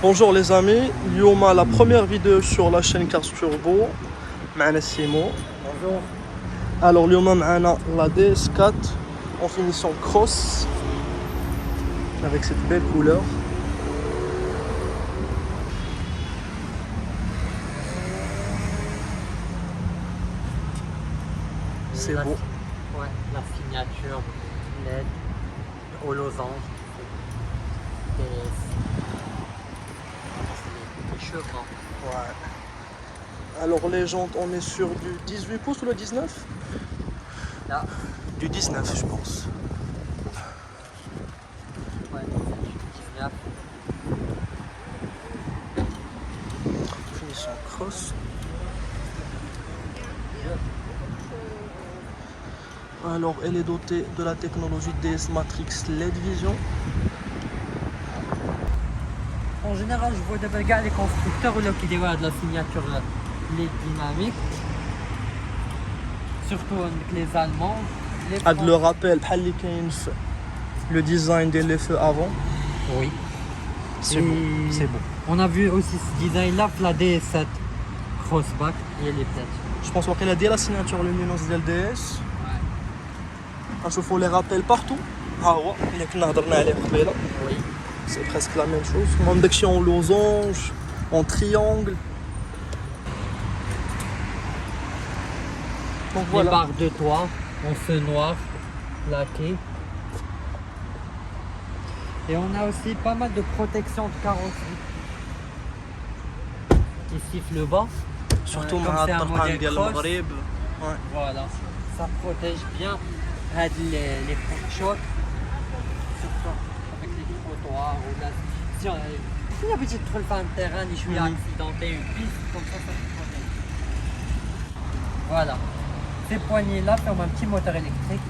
Bonjour les amis, اليوم la première vidéo sur la chaîne Cars Turbo معنا Simo. Bonjour. Alors اليوم معنا la DS4 en finition cross avec cette belle couleur. C'est beau. Ouais, la signature LED au losange. C'est choquant. Ouais. Alors les jantes, on est sur du 18 pouces ou le 19? Là, Du 19 je pense. ouais, 19. Finition cross. Alors elle est dotée de la technologie DS Matrix LED Vision. En général, je vois d'abord les constructeurs là, qui dévoilent de la signature LED dynamique. Surtout avec les Allemands. Les Ad le rappel بحال اللي كاين في le design des feux avant. Oui. C'est beau, c'est beau. On a vu aussi ce design là pour la DS7 Crossback et les peut-être. Je pense qu'elle a dit la signature lumineuse de LDS. نشوفوا les rappels partout. ها هو اللي كنا هضرنا عليه قبيله. Oui. C'est presque la même chose. Même داكشي en losange, en triangle. Donc Les voilà. barres de toit en feu noir, laqué. Et on a aussi pas mal de protection de carrosserie. Qui siffle le bas. Surtout comme مع c'est un الطرقان modèle ديال cross. المغرب. Ouais. Voilà, ça protège bien les chocs, surtout avec les trottoirs ou là. Si on a petite trouille sur un terrain, je suis accidenté une piste, comme ça te protège. Voilà. Ces poignées-là ferment un petit moteur électrique.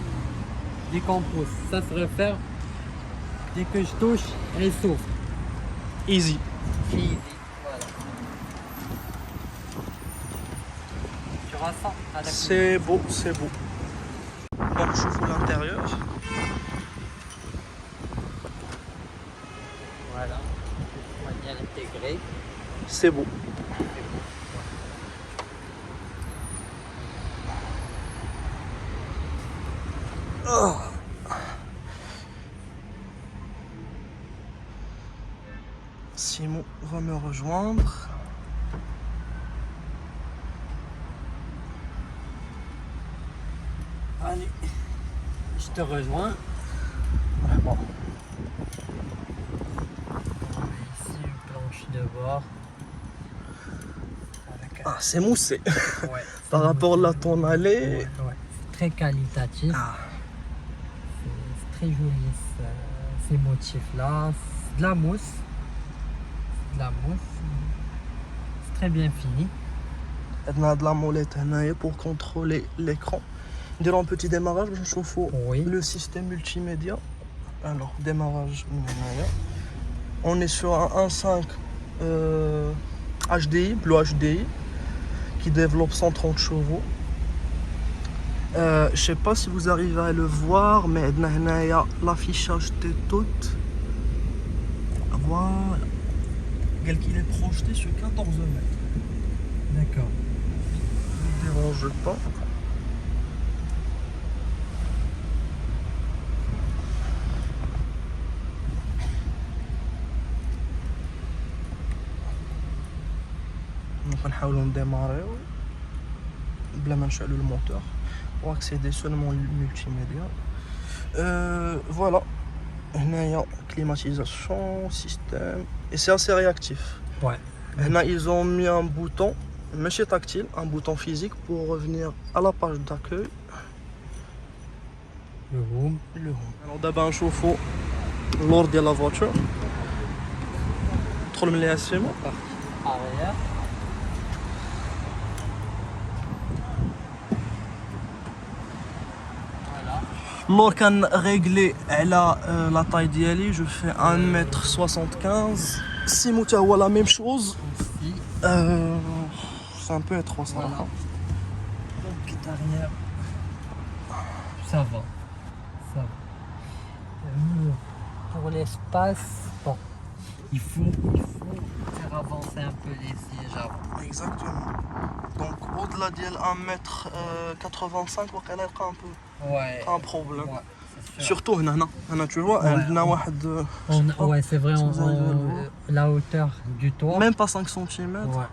Dès qu'on pousse, ça se referme. Dès que je touche, elle s'ouvre. Easy. Easy. Voilà. Tu ressens à la C'est beau, c'est beau. Donc je fous l'intérieur. Voilà. Poignée intégrée. C'est beau. Oh. Simon va me rejoindre. Allez, je te rejoins. Bon. Ici, une planche de bord. Avec Ah, c'est moussé. ouais, Par rapport à ton allée. ouais. C'est très qualitatif. Ah. C'est très joli ces motifs-là. C'est de la mousse. C'est de la mousse. C'est très bien fini. On a de la molette pour contrôler l'écran. Durant un petit démarrage, je chauffe Oui. le système multimédia. Alors, démarrage. On est sur un 1.5 HDI, Blue HDI, qui développe 130 chevaux. Je sais pas si vous arrivez à le voir, mais l'affichage de tout. Voilà. Quel qu'il est projeté sur 14 mètres. D'accord. Ne dérange pas. Donc on va démarrer بلا ما نشعلوا الموتور pour accéder seulement au multimédia. Voilà. هنايا climatisation, système et c'est assez réactif. Ouais. Là, ils ont mis un bouton, mais tactile, un bouton physique pour revenir à la page d'accueil. Le room. Le home. Alors d'abord on chauffe l'ordre de la voiture. ندخل من اللي اسفل. Arrière. Voilà. لور كان ريغلي على لا طاي ديالي جو في 1m75. سيمو تا هو لا ميم شوز. Ici. C'est un peu étroit ça. Voilà. Donc, kit arrière. Ça va. Ça va. Pour l'espace, bon. il faut faire avancer un peu les sièges avant. Exactement. Donc au-delà de 1m85 وقيلا يلقى un peu Ouais. un problème. Ouais, c'est sûr. Surtout هنا tu vois Ouais. عندنا واحد Ouais, c'est vrai, si vous arrivez à le voir. la hauteur du toit. même pas 5 cm. Ouais.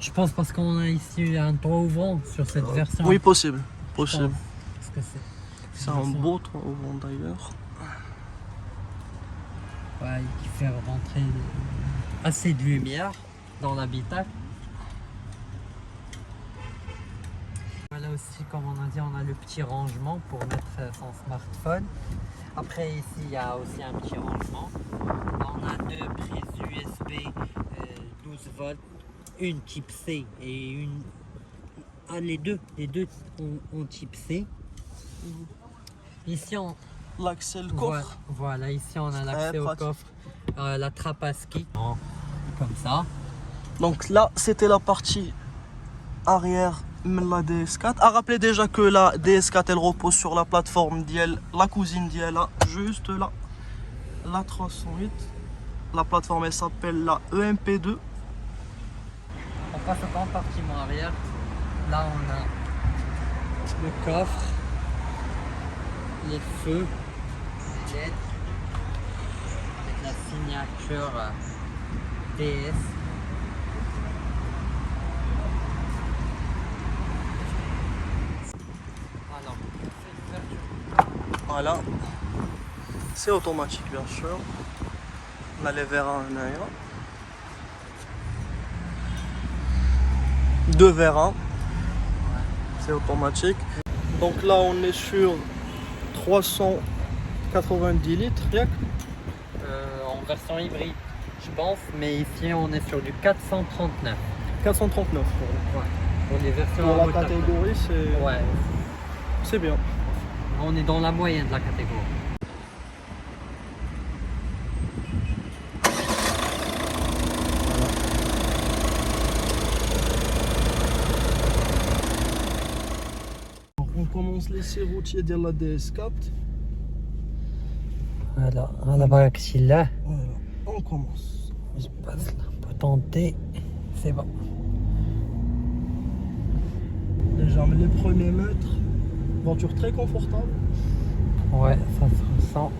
Je pense parce qu'on a ici un toit ouvrant sur cette version. Oui, possible. Je Possible. pense. Parce que C'est un beau toit ouvrant d'ailleurs. Ouais, qui fait rentrer assez de lumière dans l'habitacle. Voilà aussi, comme on a dit, on a le petit rangement pour mettre son smartphone. Après ici, il y a aussi un petit rangement. On a deux prises USB 12 volts, une type C et une... Ah, les deux ont type C. Ici, on... L'accès, le coffre. Voilà, ici on a l'accès au pratique. coffre, la trappe à ski, comme ça. Donc là, c'était la partie arrière de la DS4. À rappeler déjà que la DS4 elle repose sur la plateforme d'IEL, la cousine d'IEL, juste là, la 308. La plateforme elle s'appelle la EMP2. On passe au compartiment arrière. Là on a le coffre, les feux, les LED, avec la signature DS. Alors, Voilà. C'est automatique bien sûr. On a les vérins là. Deux vérins. C'est automatique. Donc là on est sur 390 litres. Rien que en version hybride, je pense, mais ici on est sur du 439. 439. Ouais. Pour les versions Pour la moteur. catégorie Ouais, c'est bien. on est dans la moyenne de la catégorie. On commence l'essai routier de la DS4. Voilà, à la là. Voilà, on commence. Je passe là pour tenter. C'est bon. Déjà les premiers mètres, voiture très confortable. Ouais, ça se ressent.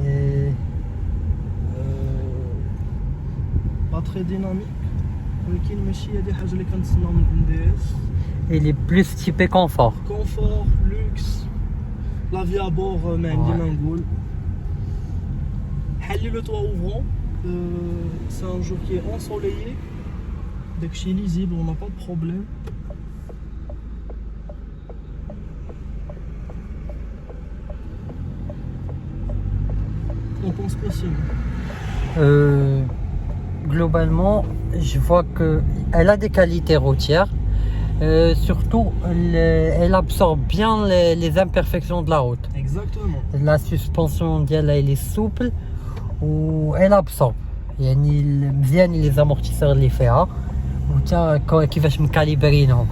Et Pas très dynamique. ولكن ماشي هذه حاجه اللي كنتسناو من DS. il est plus typé confort. Confort, luxe, la vie à bord ما عندي ما نقول. حلي le toit ouvrant. C'est un jour qui est ensoleillé. داكشي lisible, on n'a pas de problème. On pense quoi sinon? Globalement, je vois qu'elle a des qualités routières. Surtout, elle absorbe bien les imperfections de la route. Exactement. La suspension ديالها elle est souple و elle absorbe. يعني مزيان les amortisseurs اللي فيها وتا كيفاش مكاليبرينهم.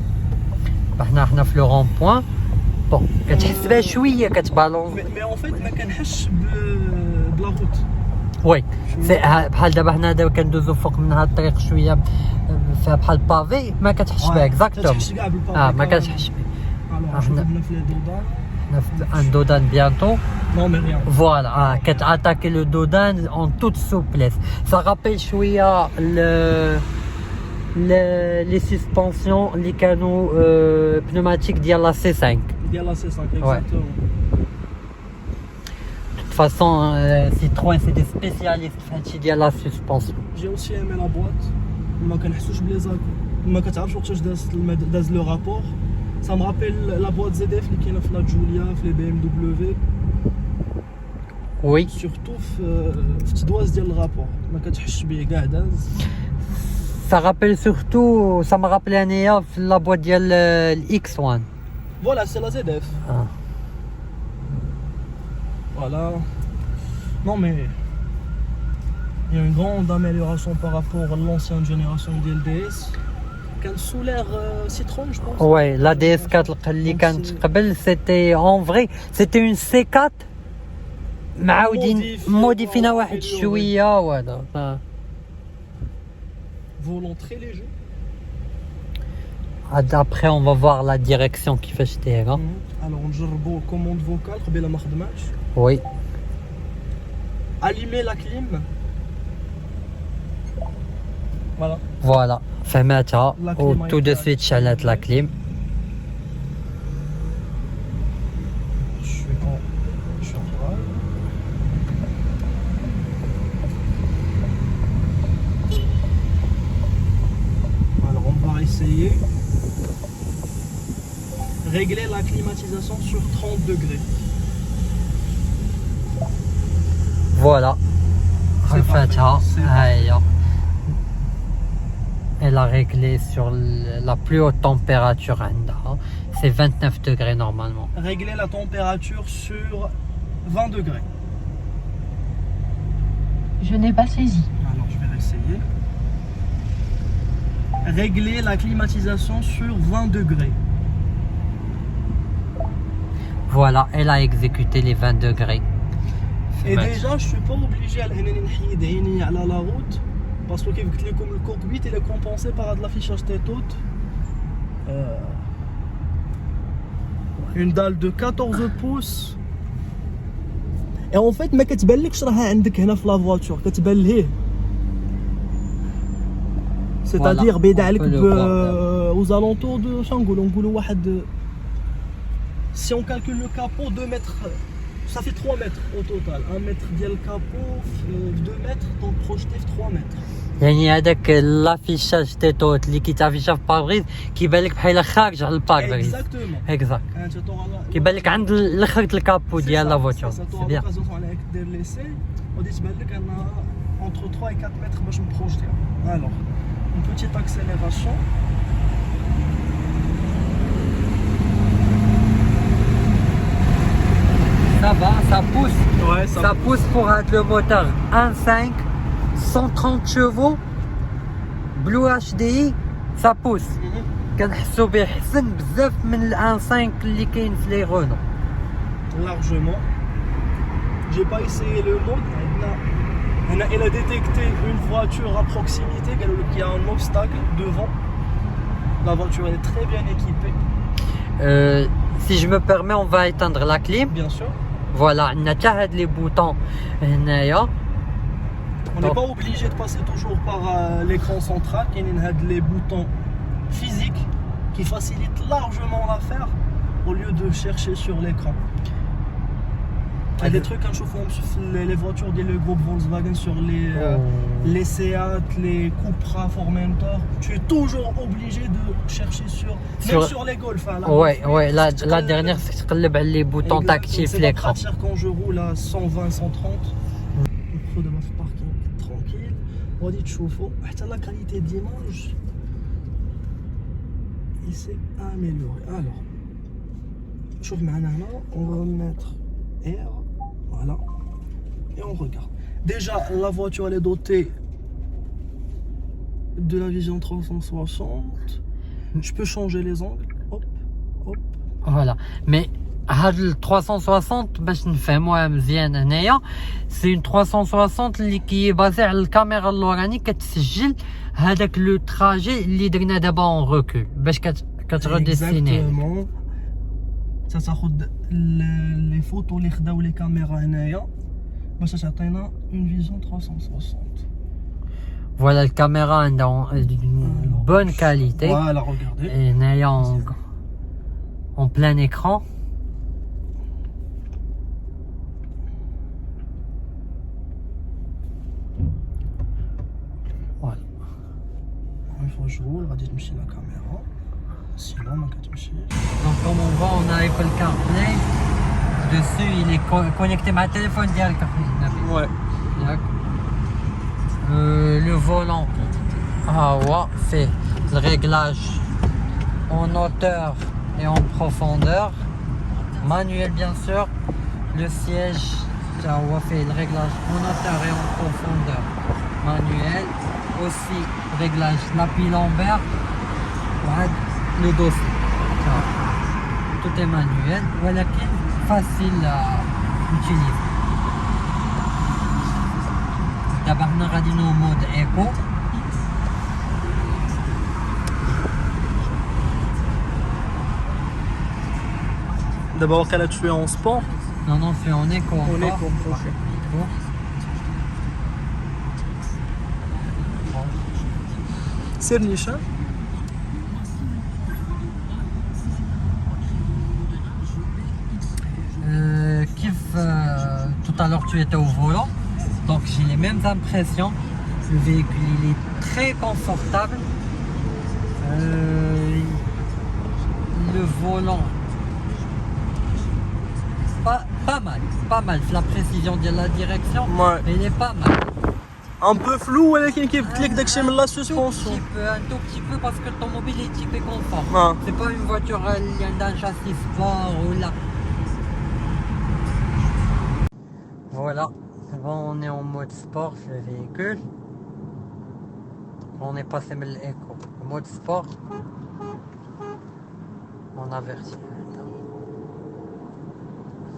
حنا في لو رون بوين بون كتحس بها شويه كتبالون. Mais en fait ما كنحسش بلا روت. وي بحال دابا حنا دابا كندوزو فوق من هاد الطريق شويه فيها بحال بافي ما كتحسش بها اكزاكتوم. ما كتحسش بها. حنا في لي دودان. حنا في ان دودان بيانتو. Non mais rien. Voilà, كتاتاكي لو دودان en toute souplesse. Ça rappelle شويه les suspensions les canaux pneumatiques ديال لا C5. ديال لا C5 exactement. De toute façon, Citroën c'est des spécialistes في la suspension. J'ai aussi aimé la boîte. ما كنحسوش بلي زاكو. ما كتعرفش وقتاش داز لو رابور. Ça me rappelle la boîte ZF اللي كاينه في لا جوليا في لي BMW. Oui. Surtout في التدواز ديال الرابور. ما كتحسش به كاع داز. Ça rappelle surtout, ça m'a rappelé Anea la boîte de l'X1. Voilà, c'est la ZF. Ah. Voilà. Non mais il y a une grande amélioration par rapport à l'ancienne génération de LDS. Quand sous l'ère Citroën, je pense. Ouais, la DS4 اللي كانت قبل, c'était en vrai, c'était une C4. معاودين موديفينا واحد شويه وهذا Volant très léger. après on va voir la direction كيفاش دايره. Alors نجربوا commande vocale قبيله ما خدماتش. وي Allumer la clim. Voilà. فوالا فهمتها لا كليم و تو دو سويت شعلات لا كليم. Je suis en drive. Alors on va essayer. Régler la climatisation sur 30 degrés. فوالا C'est فهمتها parfait, c'est ها هي. Elle a réglé sur la plus haute température عندها. C'est 29 degrés normalement. Régler la température sur 20 degrés. Je n'ai pas saisi. Alors je vais essayer. Régler la climatisation sur 20 degrés. Voilà, elle a exécuté les 20 degrés. Et déjà, je suis pas obligé à la route parce que comme le cockpit il est compensé par de l'affichage tête haute. Une dalle de 14 pouces. Et en fait, ما كتبانلكش راها عندك هنا في لا فواتور كتبان لهيه. C'est-à-dire بعيد عليك aux alentours de نقولوا واحد. Si on calcule le capot, 2 mètres, ça fait 3 mètres au total. 1 mètre ديال le capot, 2 mètres, donc projeté 3 mètres. يعني هذاك لافيشاج تيتوت اللي كيتافيشا في باربريز كيبان لك بحال خارج على الباربريز. Exactement. اكزاكت كيبان لك عند الاخر الكابو ديال لا فواتور. سي سي بيان. بيان. عليك دير ليسي ودي تبان لك انها entre 3 et 4 mètres باش نبروجتي. Alors, une petite accélération. Ça va, ça pousse. Ouais, Ça pousse pour être le moteur 1.5 130 chevaux Blue HDI. Ça pousse. كنحسو به حسن بزاف من ال 1.5 اللي كاين في لي رونو. Largement. J'ai pas essayé le mode. Elle a détecté une voiture à proximité qui a un obstacle devant. La voiture elle est très bien équipée. Si je me permets, on va éteindre la clim. Bien sûr. Voilà, on a déjà les boutons. On n'est pas obligé de passer toujours par l'écran central. Il y a les boutons physiques qui facilitent largement l'affaire au lieu de chercher sur l'écran. Il y a des trucs quand je vois les voitures des groupes Volkswagen sur les Seat, les Cupra, Formentor, tu es toujours obligé de chercher même sur les Golf. Hein, ouais, la dernière c'est que les boutons tactiles l'écran. C'est quand je roule à 120, 130. Le pro de ma parking tranquille. On dit chauffe-eau. La qualité d'image, il s'est amélioré. Alors, chauffe maintenant, on va mettre R. Voilà. Et on regarde. Déjà, la voiture elle est dotée de la vision 360. Je peux changer les angles. Hop, hop. Voilà. Mais هاد ال 360 باش نفهموها مزيان هنايا سي اون 360 اللي كيبازي على الكاميرا اللوراني كتسجل هذاك لو تراجي اللي درنا دابا اون ريكول باش كترديسيني. تاخد لي فوتو اللي خداو لي كاميرا هنايا باش تعطينا اون فيزيون 360. فوالا الكاميرا عندها بون كاليتي. فوالا ريغاردي هنايا اون بلان ايكران. فوالا une fois je roule غادي تمشي لا كاميرا sinon ما كتمشيش. Donc comme on voit, on a Apple CarPlay. Dessus, il est connecté à téléphone direct. Ouais. Le volant, c'est le réglage en hauteur et en profondeur. Manuel bien sûr. Le siège, fait le réglage en hauteur et en profondeur. Manuel. Aussi réglage l'appui lombaire. Le dossier. Tout est manuel, voilà qui est facile à utiliser. دابا حنا غاديين au mode éco. D'abord, qu'elle a tué en sport. Non, c'est en éco. En éco, ok. Éco. C'est niche, hein? Tout à l'heure tu étais au volant, donc j'ai les mêmes impressions. Le véhicule il est très confortable. Le volant pas mal. La précision de la direction, Ouais. il est pas mal. Un peu flou, ولكن كيبدل لك داكشي من لا Un سسبونسيون. tout petit peu parce que ton mobile est typé confort. Ah. C'est pas une voiture d'un châssis sport ou là. Voilà, bon, on est en mode sport sur le véhicule. On est passé de l'éco. Mode sport. On avertit.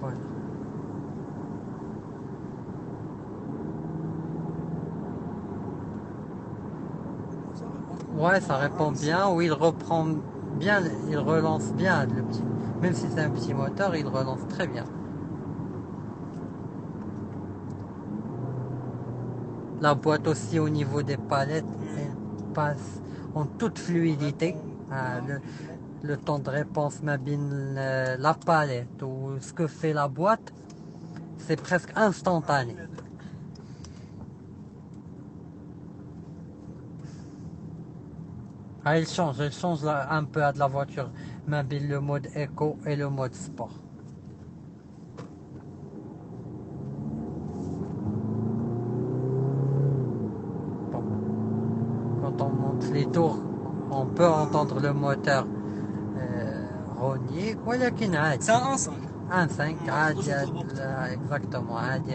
Voilà. Ouais, ça répond bien. Oui, il reprend bien, il relance bien le petit. Même si c'est un petit moteur, il relance très bien. La boîte aussi au niveau des palettes, elle passe en toute fluidité. Le temps de réponse la palette ou ce que fait la boîte, c'est presque instantané. Ah, il change un peu de la voiture mobile, le mode éco et le mode sport. Bon. Quand on monte les tours, on peut entendre le moteur rogner. C'est un 1.5. 1.5 عادي exactement عادي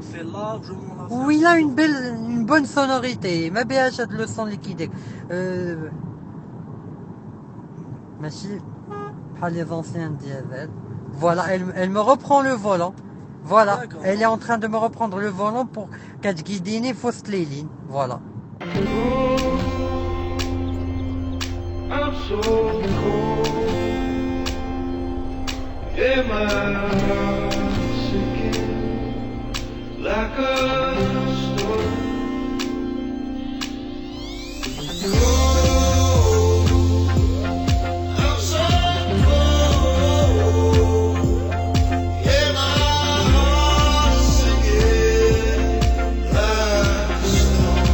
C'est largement la où il a une bonne sonorité. ما بيهاش هاد le son اللي كيدير. ماشي بحال les anciens diesel. Voilà, elle me reprend le volant. Voilà, elle est en train de me reprendre le volant pour كتقيديني في وسط les lignes. Voilà. I'm so cold. Yeah, my heart's sinking like a storm. Oh, I'm so cold. Yeah, my heart's sinking like a storm.